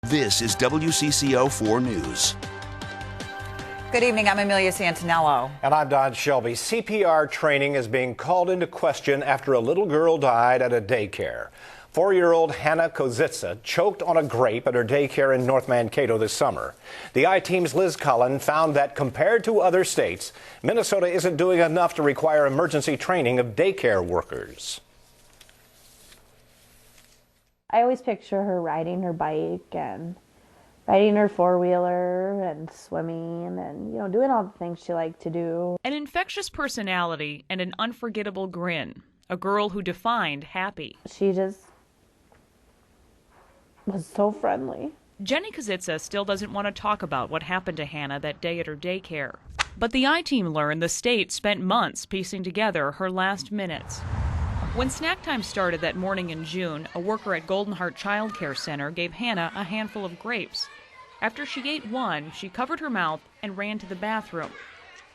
This is WCCO 4 News. Good evening, I'm Amelia Santinello. And I'm Don Shelby. CPR training is being called into question after a little girl died at a daycare. 4-year-old Hannah Kozitza choked on a grape at her daycare in North Mankato this summer. The I-Team's Liz Cullen found that compared to other states, Minnesota isn't doing enough to require emergency training of daycare workers. I always picture her riding her bike and riding her four-wheeler and swimming and, doing all the things she liked to do. An infectious personality and an unforgettable grin. A girl who defined happy. She just was so friendly. Jenny Kozitza still doesn't want to talk about what happened to Hannah that day at her daycare. But the I-Team learned the state spent months piecing together her last minutes. When snack time started that morning in June, a worker at Golden Heart Child Care Center gave Hannah a handful of grapes. After she ate one, she covered her mouth and ran to the bathroom.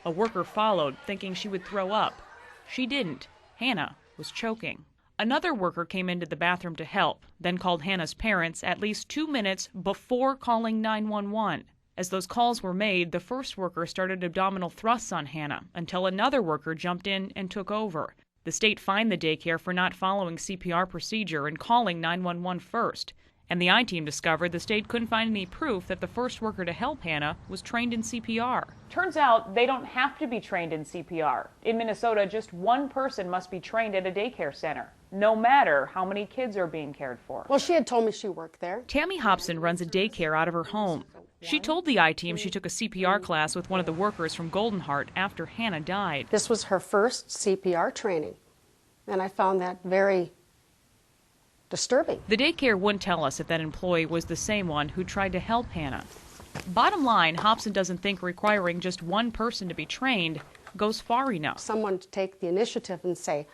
A worker followed, thinking she would throw up. She didn't. Hannah was choking. Another worker came into the bathroom to help, then called Hannah's parents at least 2 minutes before calling 911. As those calls were made, the first worker started abdominal thrusts on Hannah until another worker jumped in and took over. The state fined the daycare for not following CPR procedure and calling 911 first. And the I-Team discovered the state couldn't find any proof that the first worker to help Hannah was trained in CPR. Turns out they don't have to be trained in CPR. In Minnesota, just one person must be trained at a daycare center, no matter how many kids are being cared for. Well, she had told me she worked there. Tammy Hobson runs a daycare out of her home. She told the I-Team she took a CPR class with one of the workers from Golden Heart after Hannah died. This was her first CPR training, and I found that very disturbing. The daycare wouldn't tell us if that employee was the same one who tried to help Hannah. Bottom line, Hobson doesn't think requiring just one person to be trained goes far enough. Someone to take the initiative and say,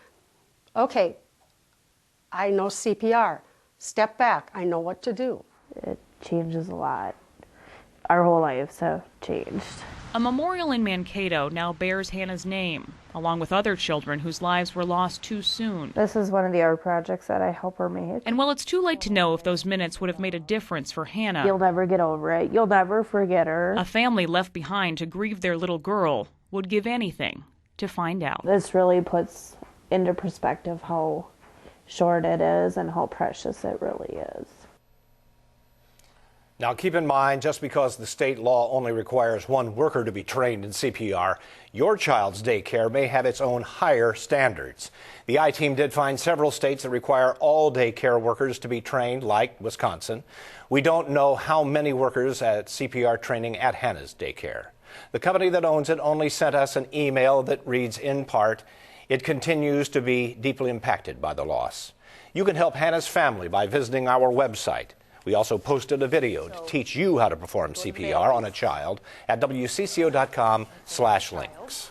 okay, I know CPR, step back, I know what to do. It changes a lot. Our whole lives have changed. A memorial in Mankato now bears Hannah's name, along with other children whose lives were lost too soon. This is one of the art projects that I help her make. And while it's too late to know if those minutes would have made a difference for Hannah, You'll never get over it. You'll never forget her. a family left behind to grieve their little girl would give anything to find out. This really puts into perspective how short it is and how precious it really is. Now, keep in mind, just because the state law only requires one worker to be trained in CPR, your child's daycare may have its own higher standards. The I-Team did find several states that require all daycare workers to be trained, like Wisconsin. We don't know how many workers at CPR training at Hannah's daycare. The company that owns it only sent us an email that reads, in part, "It continues to be deeply impacted by the loss." You can help Hannah's family by visiting our website. We also posted a video to teach you how to perform CPR on a child at WCCO.com/links.